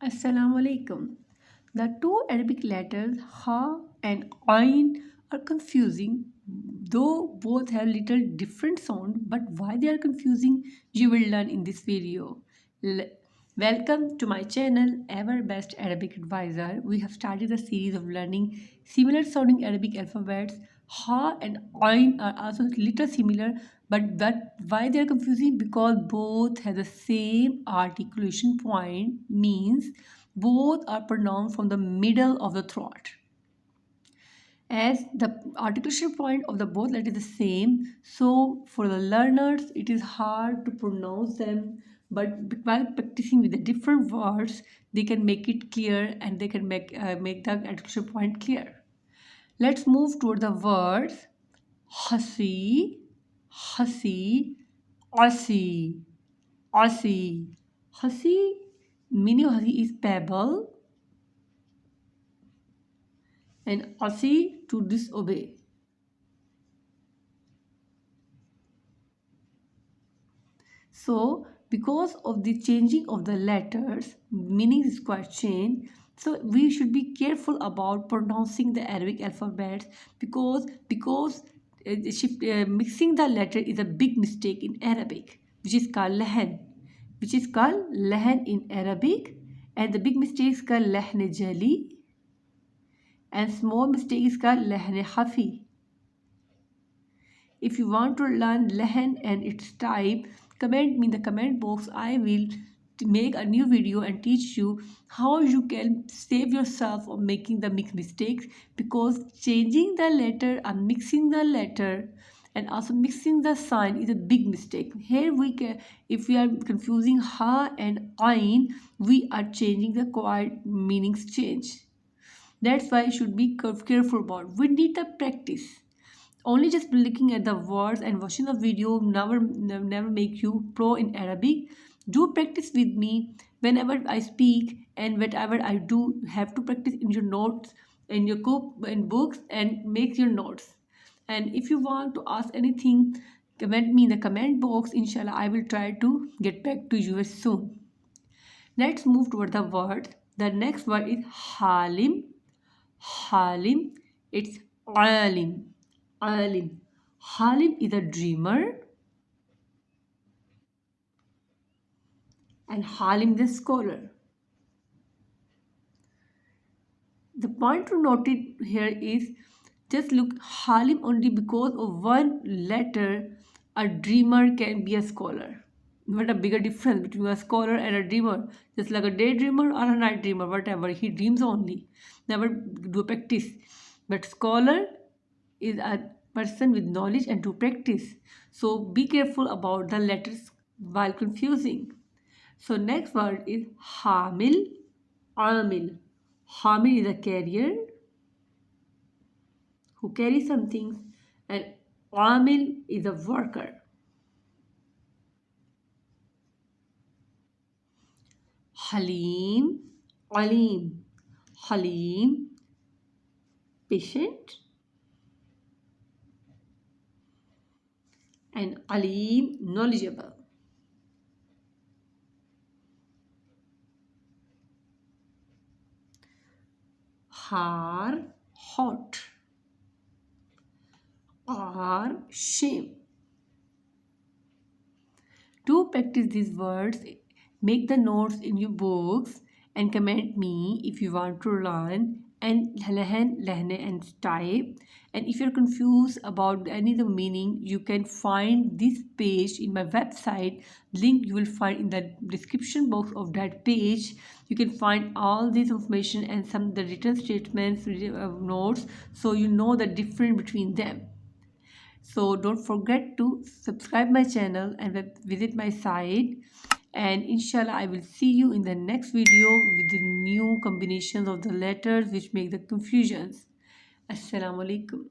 Assalamu alaikum. The two Arabic letters Ha and Ain are confusing, though both have little different sound. But why they are confusing, you will learn in this video. L- Welcome to my channel, Ever Best Arabic Advisor. We have started a series of learning similar sounding Arabic alphabets. Ha and Ain are also little similar, but why they are confusing? Because both have the same articulation point, means both are pronounced from the middle of the throat. As the articulation point of the both letters is the same, so for the learners it is hard to pronounce them. But while practicing with the different words, they can make it clear and they can make the articulation point clear. Let's move toward the words hasi, hasi, asi, asi. Hasi, meaning of hasi is pebble, and asi to disobey. So because of the changing of the letters, meaning is quite changed. So we should be careful about pronouncing the Arabic alphabets because mixing the letter is a big mistake in Arabic, which is called lahan, in Arabic, and the big mistake is called lahn jali, and small mistake is called lahn hafi. If you want to learn lahan and its type, comment me in the comment box. I will make a new video and teach you how you can save yourself from making the mixed mistakes, because changing the letter and mixing the letter and also mixing the sign is a big mistake. Here we can, if we are confusing ha and ain, we are changing the quiet meanings change. That's why you should be careful about. We need the practice. Only just looking at the words and watching the video never make you pro in Arabic. Do practice with me whenever I speak, and whatever I do, have to practice in your notes, in your books, and make your notes. And if you want to ask anything, comment me in the comment box. Inshallah, I will try to get back to you as soon. Let's move toward the word. The next word is halim. Halim. It's alim. Alim. Halim is a dreamer, and Halim is a scholar. The point to note it here is, just look Halim only because of one letter. A dreamer can be a scholar. What a bigger difference between a scholar and a dreamer. Just like a daydreamer or a night dreamer, whatever. He dreams only. Never do practice. But scholar is a person with knowledge and to practice. So be careful about the letters while confusing. So next word is hamil, amil. Hamil is a carrier who carries something, and amil is a worker. Halim, alim. Halim, patient, and alim, knowledgeable. Har, hot. Are, shame. To practice these words, make the notes in your books and comment me if you want to learn and lahan, lahne and type. And if you're confused about any of the meaning, you can find this page in my website. Link you will find in the description box of that page. You can find all this information and some of the written statements, notes, so you know the difference between them. So don't forget to subscribe my channel and visit my site. And inshallah, I will see you in the next video with the new combinations of the letters which make the confusions. Assalamu alaikum.